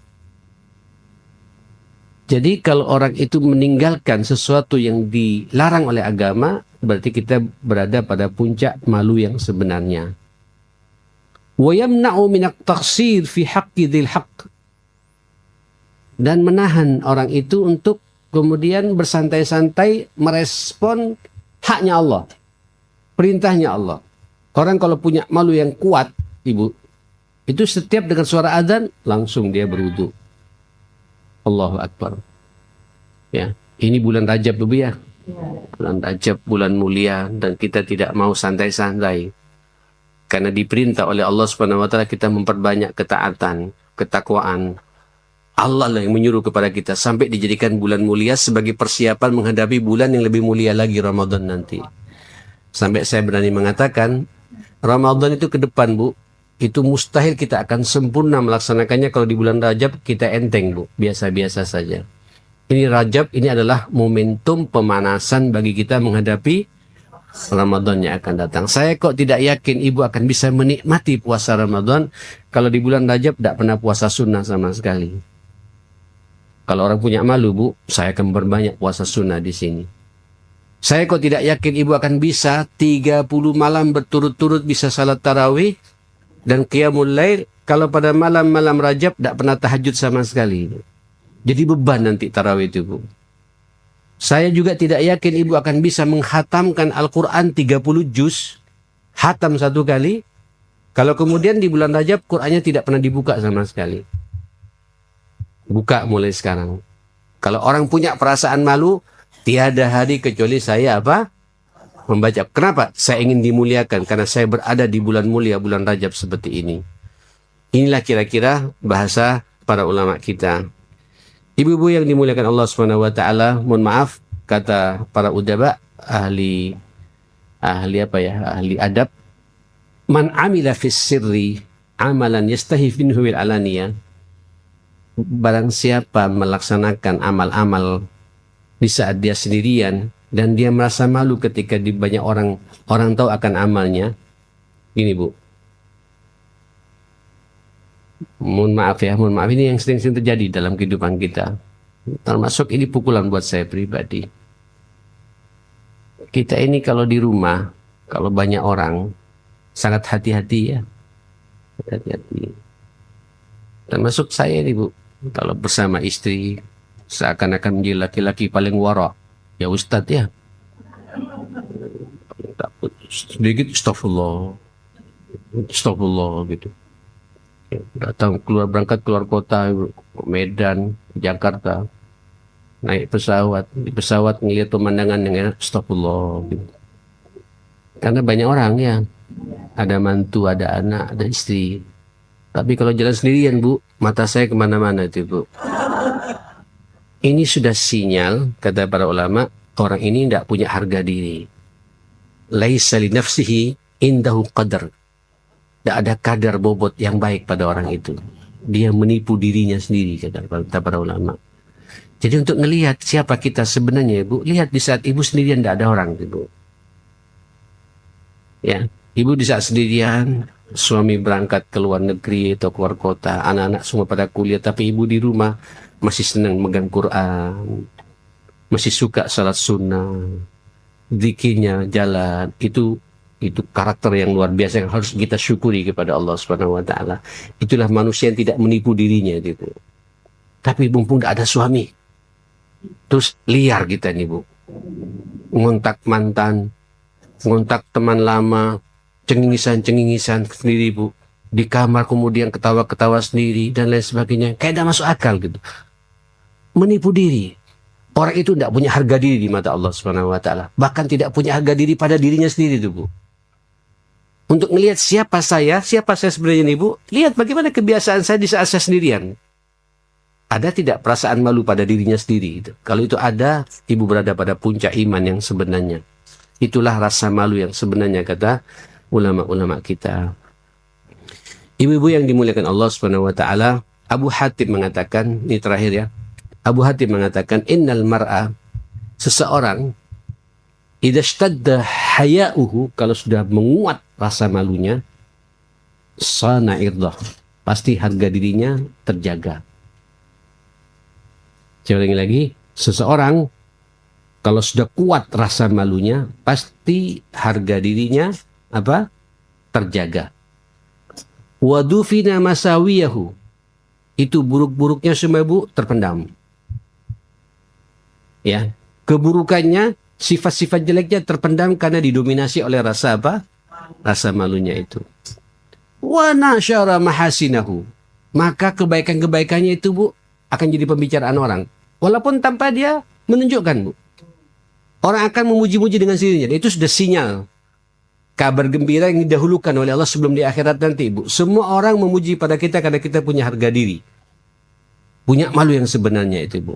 Jadi kalau orang itu meninggalkan sesuatu yang dilarang oleh agama, berarti kita berada pada puncak malu yang sebenarnya. Wa yamna'u min at-taqsir fi haqqi dzil haqq. Dan menahan orang itu untuk kemudian bersantai-santai merespon haknya Allah. Perintahnya Allah. Orang kalau punya malu yang kuat, Ibu, itu setiap dengan suara azan langsung dia berwudu. Allahu Akbar. Ya, ini bulan Rajab Ibu ya. Bulan Rajab, bulan mulia, dan kita tidak mau santai-santai. Karena diperintah oleh Allah Subhanahu wa taala kita memperbanyak ketaatan, ketakwaan. Allah lah yang menyuruh kepada kita sampai dijadikan bulan mulia sebagai persiapan menghadapi bulan yang lebih mulia lagi, Ramadan nanti. Sampai saya berani mengatakan, Ramadan itu ke depan Bu, itu mustahil kita akan sempurna melaksanakannya kalau di bulan Rajab kita enteng Bu, biasa-biasa saja. Ini Rajab, ini adalah momentum pemanasan bagi kita menghadapi Ramadan yang akan datang. Saya kok tidak yakin Ibu akan bisa menikmati puasa Ramadan kalau di bulan Rajab tidak pernah puasa sunnah sama sekali. Kalau orang punya malu Bu, saya akan berbanyak puasa sunnah di sini. Saya kok tidak yakin Ibu akan bisa 30 malam berturut-turut bisa salat tarawih dan qiyamul lail kalau pada malam-malam Rajab tidak pernah tahajud sama sekali. Jadi beban nanti tarawih itu Bu. Saya juga tidak yakin Ibu akan bisa menghatamkan Al-Quran 30 juz, hatam satu kali, kalau kemudian di bulan Rajab Qurannya tidak pernah dibuka sama sekali. Buka mulai sekarang. Kalau orang punya perasaan malu, tiada hari kecuali saya apa? Membaca. Kenapa? Saya ingin dimuliakan karena saya berada di bulan mulia, bulan Rajab seperti ini. Inilah kira-kira bahasa para ulama kita. Ibu-ibu yang dimuliakan Allah Subhanahu wa taala, mohon maaf kata para udaba, ahli adab, man amila fis sirri amalan yastahi minhu bil alaniyah. Barang siapa melaksanakan amal-amal di saat dia sendirian dan dia merasa malu ketika di banyak orang tahu akan amalnya. Gini Bu, mohon maaf ini yang sering terjadi dalam kehidupan kita. Termasuk ini pukulan buat saya pribadi. Kita ini kalau di rumah, kalau banyak orang, sangat hati-hati ya. Hati-hati. Termasuk saya ini Bu, kalau bersama istri, seakan-akan menjadi laki-laki paling wara. Ya Ustadz ya. Takut sedikit astagfirullah gitu. Datang berangkat keluar kota, Medan, Jakarta, naik pesawat, di pesawat ngelihat pemandangan yang enak, astagfirullah gitu. Karena banyak orang ya, ada mantu, ada anak, ada istri. Tapi kalau jalan sendirian Bu, mata saya kemana-mana itu Bu. Ini sudah sinyal, kata para ulama, orang ini tidak punya harga diri. Laisa li nafsihi indahu qadar. Tidak ada kadar bobot yang baik pada orang itu. Dia menipu dirinya sendiri, kata para ulama. Jadi untuk melihat siapa kita sebenarnya, Ibu, lihat di saat Ibu sendirian tidak ada orang, Ibu. Ya, Ibu di saat sendirian, suami berangkat ke luar negeri atau keluar kota, anak-anak semua pada kuliah, tapi Ibu di rumah masih senang megang Quran, masih suka salat sunnah, zikirnya jalan. Itu karakter yang luar biasa yang harus kita syukuri kepada Allah Subhanahu wa taala. Itulah manusia yang tidak menipu dirinya itu. Tapi mumpung tidak ada suami, terus liar kita nih Bu. Ngontak mantan, ngontak teman lama, cengingisan sendiri Bu. Di kamar kemudian ketawa-ketawa sendiri dan lain sebagainya. Kayak tidak masuk akal gitu. Menipu diri. Orang itu tidak punya harga diri di mata Allah Subhanahu wa taala. Bahkan tidak punya harga diri pada dirinya sendiri itu Bu. Untuk melihat siapa saya sebenarnya nih Bu, lihat bagaimana kebiasaan saya di saat saya sendirian. Ada tidak perasaan malu pada dirinya sendiri itu? Kalau itu ada, Ibu berada pada puncak iman yang sebenarnya. Itulah rasa malu yang sebenarnya kata ulama-ulama kita. Ibu-ibu yang dimuliakan Allah Subhanahu wa taala, Abu Hatim mengatakan, ini terakhir ya. Abu Hatim mengatakan, innal mar'a, seseorang idza ishtadda haya'uhu, kalau sudah menguat rasa malunya, sana irdah, pasti harga dirinya terjaga. Saya ulangi lagi, seseorang kalau sudah kuat rasa malunya, pasti harga dirinya apa? Terjaga. Wadufina masawiyahu, itu buruk-buruknya semua Bu terpendam. Ya, keburukannya, sifat-sifat jeleknya terpendam karena didominasi oleh rasa apa? Rasa malunya itu. Wa nasyara mahasinahu, maka kebaikan-kebaikannya itu Bu akan jadi pembicaraan orang, walaupun tanpa dia menunjukkan Bu. Orang akan memuji-muji dengan sendirinya. Itu sudah sinyal kabar gembira yang didahulukan oleh Allah sebelum di akhirat nanti Bu. Semua orang memuji pada kita karena kita punya harga diri, punya malu yang sebenarnya itu Bu.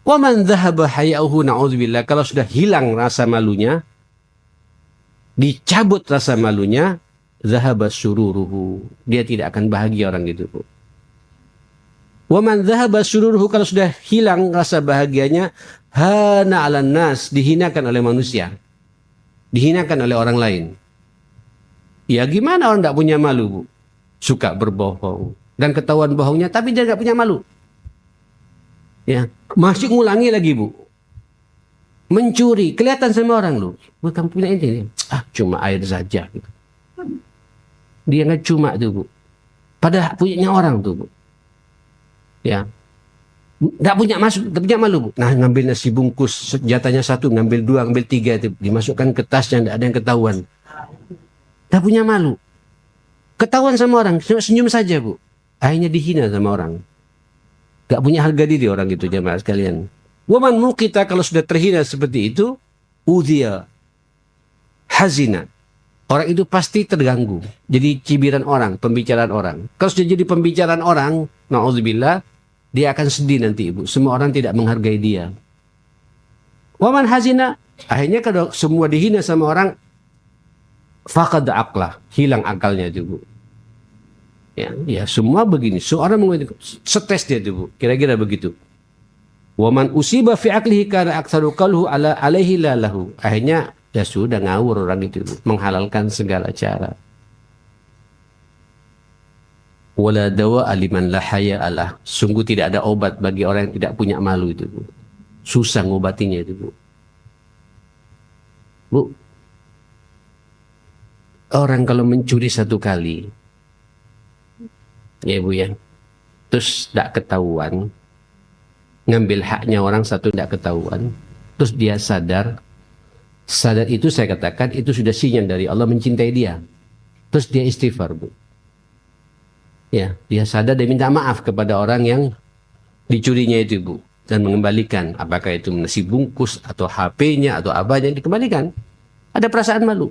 Wa man dhahaba haya'uhu, na'udzubillah, kalau sudah hilang rasa malunya, dicabut rasa malunya, dhahaba syururuhu, dia tidak akan bahagia orang itu Bu. Wa man dhahaba syururuhu, kalau sudah hilang rasa bahagianya, hana 'alan nas, dihinakan oleh manusia, dihinakan oleh orang lain. Ya gimana orang tidak punya malu Bu? Suka berbohong dan ketahuan bohongnya, tapi dia tidak punya malu. Ya, masih ngulangi lagi Bu. Mencuri, kelihatan sama orang lu. Bukan punya ini. Cuma air saja. Gitu. Dia nggak cuma tuh Bu. Padahal punyanya orang tuh Bu. Ya, nggak punya malu Bu. Nah, ngambil nasi bungkus, jatahnya satu, ngambil dua, ngambil tiga, itu dimasukkan ke tasnya, nggak ada yang ketahuan. Nggak punya malu. Ketahuan sama orang, senyum saja Bu. Akhirnya dihina sama orang. Gak punya harga diri orang itu, jamaah sekalian. Waman kita kalau sudah terhina seperti itu, udhiya, hazina. Orang itu pasti terganggu. Jadi cibiran orang, pembicaraan orang. Kalau sudah jadi pembicaraan orang, na'udzubillah, dia akan sedih nanti ibu. Semua orang tidak menghargai dia. Waman hazina, akhirnya kalau semua dihina sama orang, faqad aqlah, hilang akalnya itu bu. Ya semua begini. Seorang mengatakan stres dia itu bu. Kira-kira begitu. Waman usiba fi aqlihi kana aktsaru qalhu ala alaihi la lahu. Akhirnya ya sudah ngawur orang itu bu. Menghalalkan segala cara. Wala dawa aliman la haya alah. Sungguh tidak ada obat bagi orang yang tidak punya malu itu bu. Susah ngobatinya itu bu. Bu, orang kalau mencuri satu kali, ya bu ya, terus tidak ketahuan, ngambil haknya orang satu tidak ketahuan, terus dia sadar itu saya katakan itu sudah sinyal dari Allah mencintai dia, terus dia istighfar bu, ya dia sadar dan minta maaf kepada orang yang dicurinya itu bu, dan mengembalikan apakah itu nasi bungkus atau HP-nya atau apa yang dikembalikan, ada perasaan malu.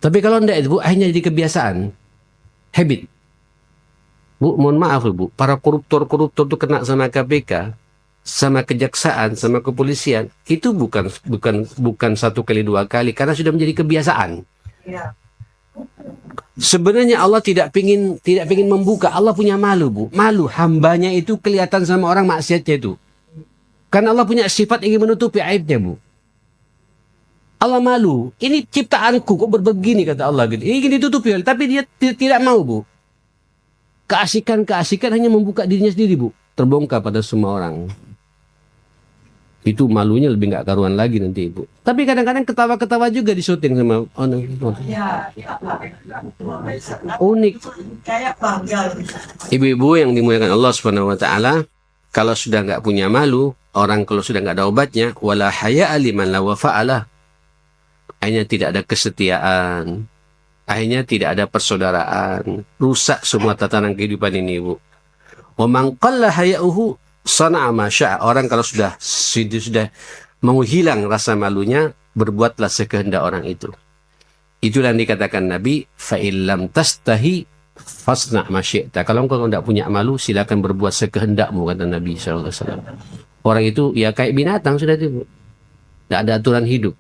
Tapi kalau tidak itu bu, akhirnya jadi kebiasaan, habit. Bu, mohon maaf bu, para koruptor itu kena sama KPK, sama kejaksaan, sama kepolisian, itu bukan satu kali dua kali, karena sudah menjadi kebiasaan. Ya. Sebenarnya Allah tidak pingin membuka, Allah punya malu bu, malu hambanya itu kelihatan sama orang maksiatnya itu, karena Allah punya sifat ingin menutupi aibnya bu. Allah malu, ini ciptaanku kok begini kata Allah gitu, ingin ditutupi, tapi dia tidak mau bu. Keasikan hanya membuka dirinya sendiri bu, terbongkar pada semua orang. Itu malunya lebih nggak karuan lagi nanti ibu. Tapi kadang-kadang ketawa-ketawa juga di syuting sama unik. Ibu-ibu yang dimuliakan Allah Subhanahu Wa Taala, kalau sudah nggak punya malu, orang kalau sudah nggak ada obatnya, wala haya aliman la wafa'alah. Akhirnya tidak ada kesetiaan. Akhirnya tidak ada persaudaraan. Rusak semua tatanan kehidupan ini, Bu. Wa man qalla haya'uhu sana'a ma syaa. Orang kalau sudah menghilang rasa malunya, berbuatlah sekehendak orang itu. Itulah yang dikatakan Nabi, fa illam tastahi fasna' ma syi'ta. Kalau engkau tidak punya malu, silakan berbuat sekehendakmu, kata Nabi sallallahu alaihi wasallam. Orang itu ya kayak binatang sudah itu, Bu. Tidak ada aturan hidup.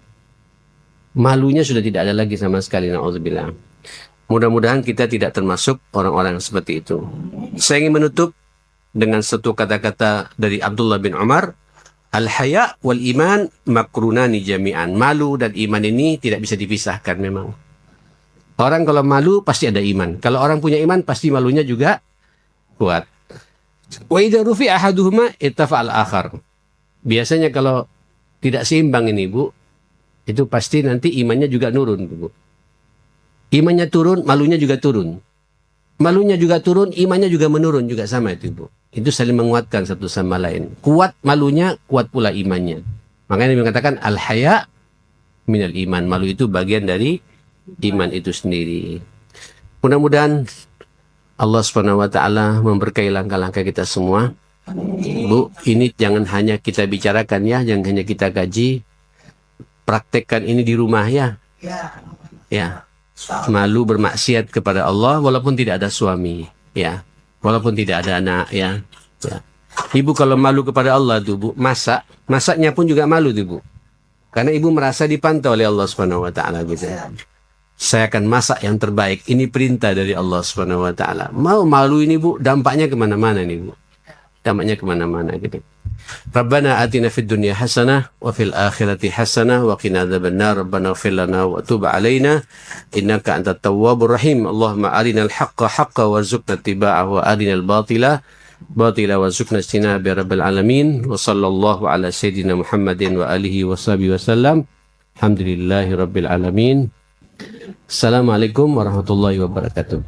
Malunya sudah tidak ada lagi sama sekali, na'udzubillah. Mudah-mudahan kita tidak termasuk orang-orang seperti itu. Saya ingin menutup dengan satu kata-kata dari Abdullah bin Umar, al-haya wal iman makrunani jami'an. Malu dan iman ini tidak bisa dipisahkan memang. Orang kalau malu pasti ada iman. Kalau orang punya iman pasti malunya juga kuat. Wa idza rufi'a ahaduhuma ittafa'al akhar. Biasanya kalau tidak seimbang ini, Bu, itu pasti nanti imannya juga nurun, Bu. Imannya turun, malunya juga turun. Malunya juga turun, imannya juga menurun, juga sama itu, Bu. Itu saling menguatkan satu sama lain. Kuat malunya, kuat pula imannya. Makanya Nabi mengatakan al-haya minal iman. Malu itu bagian dari iman itu sendiri. Mudah-mudahan Allah Subhanahu wa taala memberkahi langkah-langkah kita semua. Bu, ini jangan hanya kita bicarakan ya, jangan hanya kita kaji. Praktekkan ini di rumah ya. Ya. Malu bermaksiat kepada Allah walaupun tidak ada suami, ya. Walaupun tidak ada anak, ya. Ibu kalau malu kepada Allah tuh, Bu, masaknya pun juga malu tuh, Bu. Karena ibu merasa dipantau oleh Allah Subhanahu wa taala gitu. Saya akan masak yang terbaik. Ini perintah dari Allah Subhanahu wa taala. Mau malu ini, Bu, dampaknya kemana mana nih, Bu. Dampaknya kemana mana gitu. Rabbana atina fid dunya hasanah wa fil akhirati hasanah wa qina adzabannar. Rabbana ighfir lana wa tub alaina innaka antat tawwabur rahim. Allahumma arinal haqqa haqqan warzuqna ittiba'ahu wa arinal batila warzuqna ijtinaba ya rabbal alamin. Wa sallallahu ala sayyidina Muhammadin wa alihi wa sahbihi wasallam. Alhamdulillahi rabbil alamin. Assalamualaikum warahmatullahi wabarakatuh.